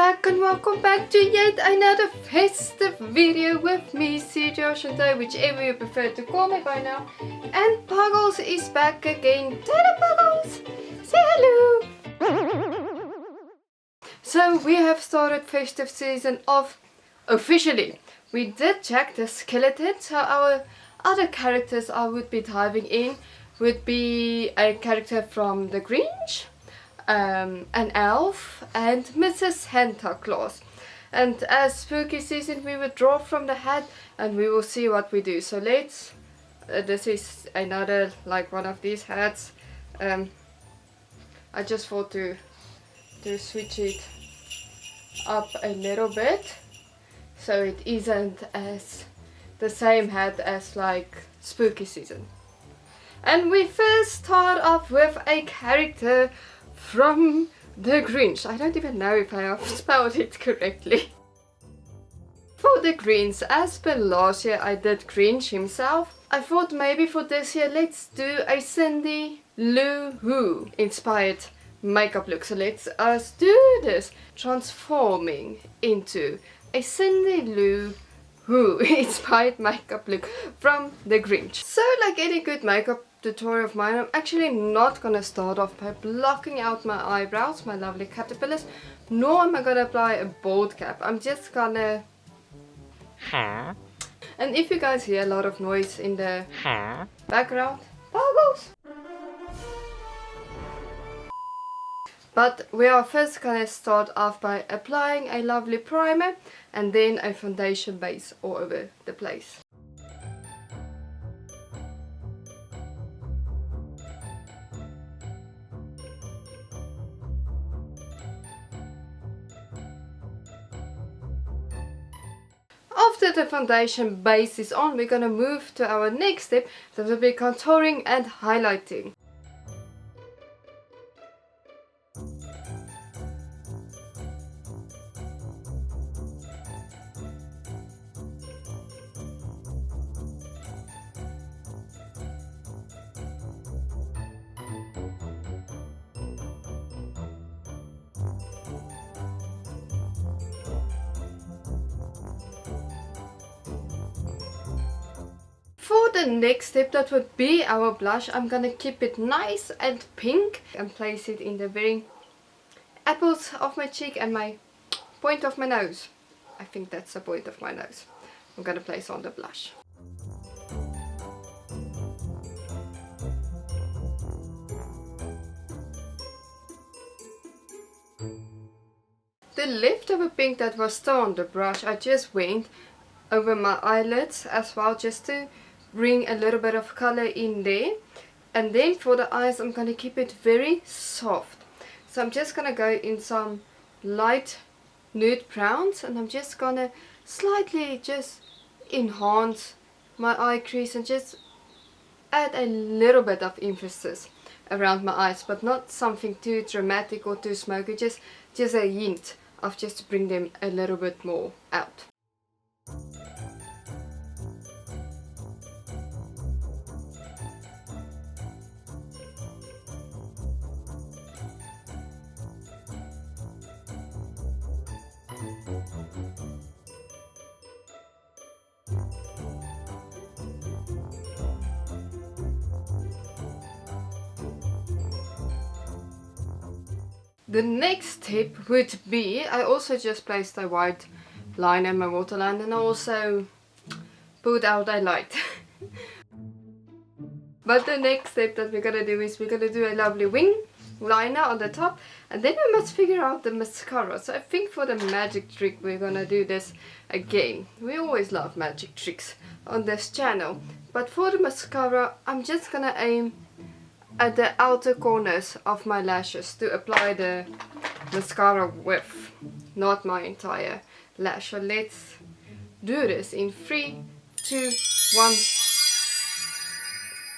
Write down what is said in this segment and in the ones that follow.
back and welcome back to yet another festive video with me, CJ or Shantae, whichever you prefer to call me by now. And Puggles is back again. Hello Puggles! Say hello! So we have started festive season off officially. We did check the skeleton, so our other characters I would be diving in would be a character from the Grinch, an elf, and Mrs. Santa Claus. And as spooky season, we will draw from the hat and we will see what we do. So let's this is another like one of these hats. I just thought to switch it up a little bit so it isn't as the same hat as like spooky season. And we first start off with a character from the Grinch. I don't even know if I have spelled it correctly. For the Grinch, as per last year I did Grinch himself, I thought maybe for this year let's do a Cindy Lou Who inspired makeup look. So let's us do this, transforming into a Cindy Lou Who inspired makeup look from the Grinch. So like any good makeup tutorial of mine, I'm actually not gonna start off by blocking out my eyebrows, my lovely caterpillars, nor am I gonna apply a bald cap. I'm just gonna and if you guys hear a lot of noise in the background, Puggles! But we are first gonna start off by applying a lovely primer and then a foundation base all over the place. After the foundation base is on, we're gonna move to our next step, that will be contouring and highlighting. For the next step, that would be our blush. I'm gonna keep it nice and pink and place it in the very apples of my cheek and my point of my nose. I think that's the point of my nose. I'm gonna place on the blush. The leftover pink that was still on the brush, I just went over my eyelids as well, just to bring a little bit of color in there. And then for the eyes, I'm going to keep it very soft. So I'm just going to go in some light nude browns, and I'm just going to slightly just enhance my eye crease and just add a little bit of emphasis around my eyes, but not something too dramatic or too smoky, just a hint of just to bring them a little bit more out. The next step would be, I also just placed a white line in my waterline, and I also put out a light. But the next step that we're gonna do is we're gonna do a lovely wing liner on the top, and then we must figure out the mascara. So I think for the magic trick we're gonna do this again. We always love magic tricks on this channel, but for the mascara I'm just gonna aim at the outer corners of my lashes to apply the mascara with, not my entire lash. So let's do this in 3, 2, 1.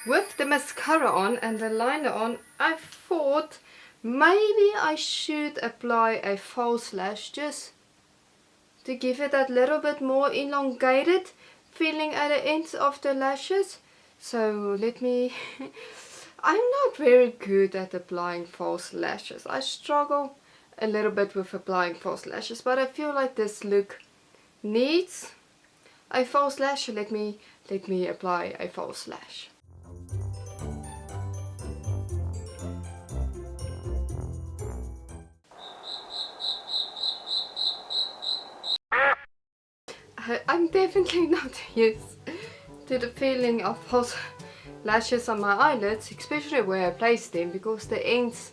With the mascara on and the liner on, I thought maybe I should apply a false lash just to give it that little bit more elongated feeling at the ends of the lashes. So let me I'm not very good at applying false lashes. I struggle a little bit with applying false lashes, but I feel like this look needs a false lash. Let me apply a false lash. I'm definitely not used to the feeling of false lashes on my eyelids, especially where I place them, because the ends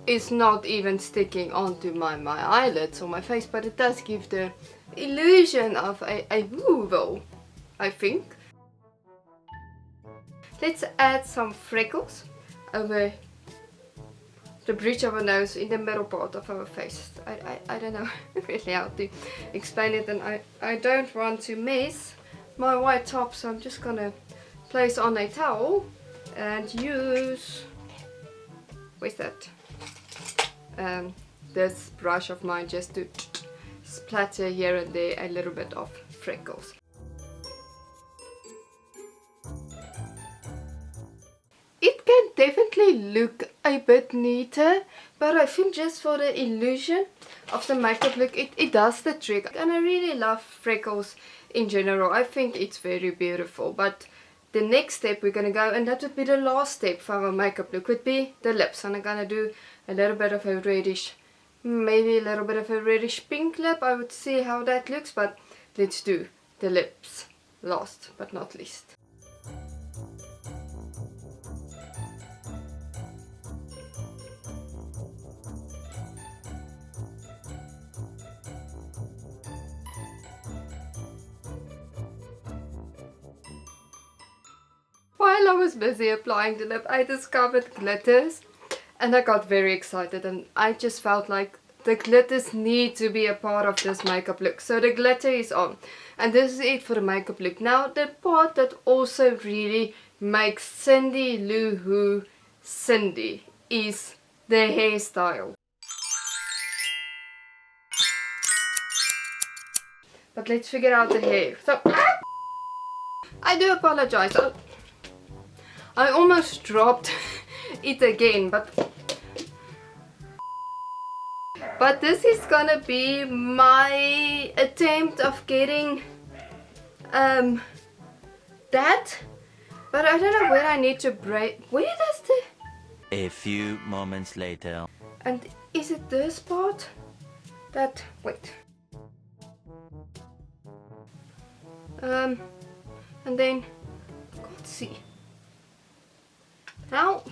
is not even sticking onto my eyelids or my face, but it does give the illusion of a removal, I think. Let's add some freckles over the bridge of our nose in the middle part of our face. I don't know really how to explain it, and I don't want to mess my white top, so I'm just gonna place on a towel and use, where's that? This brush of mine, just to splatter here and there a little bit of freckles. It can definitely look a bit neater, but I think just for the illusion of the makeup look, it does the trick. And I really love freckles in general. I think it's very beautiful, but the next step we're going to go, and that would be the last step for our makeup look, would be the lips. And I'm going to do a little bit of a reddish, maybe a little bit of a reddish pink lip. I would see how that looks, but let's do the lips last but not least. While I was busy applying the lip, I discovered glitters and I got very excited, and I just felt like the glitters need to be a part of this makeup look. So the glitter is on, and this is it for the makeup look. Now the part that also really makes Cindy Lou Who Cindy is the hairstyle. But let's figure out the hair. So I do apologize. I almost dropped it again, but this is gonna be my attempt of getting that, but I don't know where I need to break. Where does the... A few moments later. And is it this part? That... wait. And then... let's see. Now,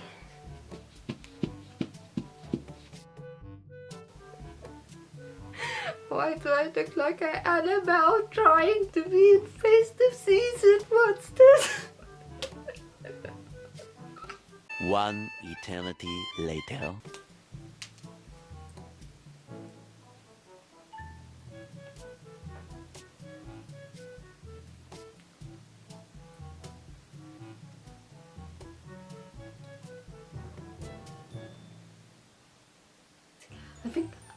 why do I look like an Annabelle trying to be in festive season? What's this? One eternity later.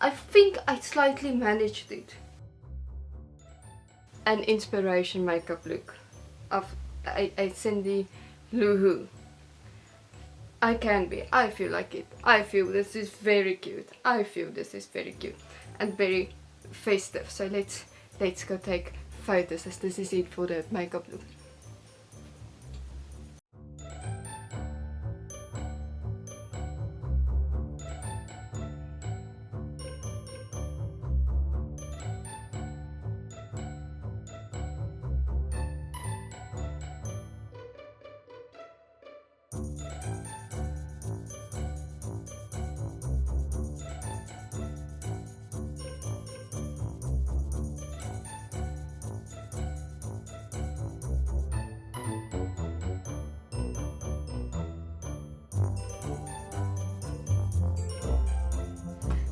I think I slightly managed it. An inspiration makeup look of a Cindy Lou Who. I feel like it. I feel this is very cute. I feel this is very cute and very festive. So let's go take photos, as this is it for the makeup look.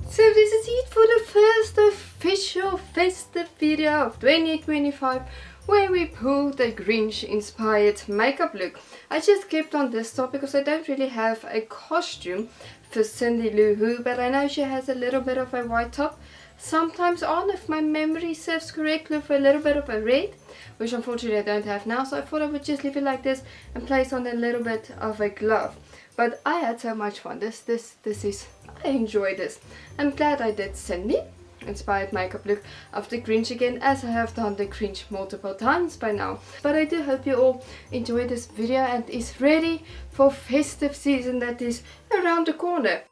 So this is it for the first official festive video of 2025, where we pulled a Grinch inspired makeup look. I just kept on this top because I don't really have a costume for Cindy Lou Who, but I know she has a little bit of a white top sometimes on, if my memory serves correctly, for a little bit of a red, which unfortunately I don't have now. So I thought I would just leave it like this and place on a little bit of a glove, But I had so much fun. I enjoy this. I'm glad I did Cindy inspired makeup look of the Grinch again, as I have done the Grinch multiple times by now. But I do hope you all enjoy this video and is ready for festive season that is around the corner.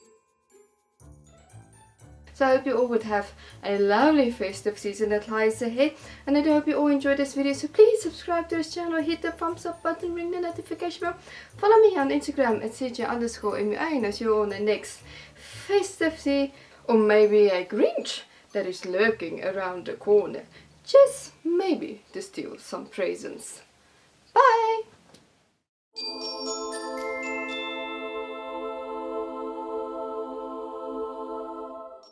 So I hope you all would have a lovely festive season that lies ahead, and I do hope you all enjoyed this video. So please subscribe to this channel, hit the thumbs up button, ring the notification bell, follow me on Instagram at CJ_MUA, and I'll see you all in the next festive season, or maybe a Grinch that is lurking around the corner, just maybe to steal some presents.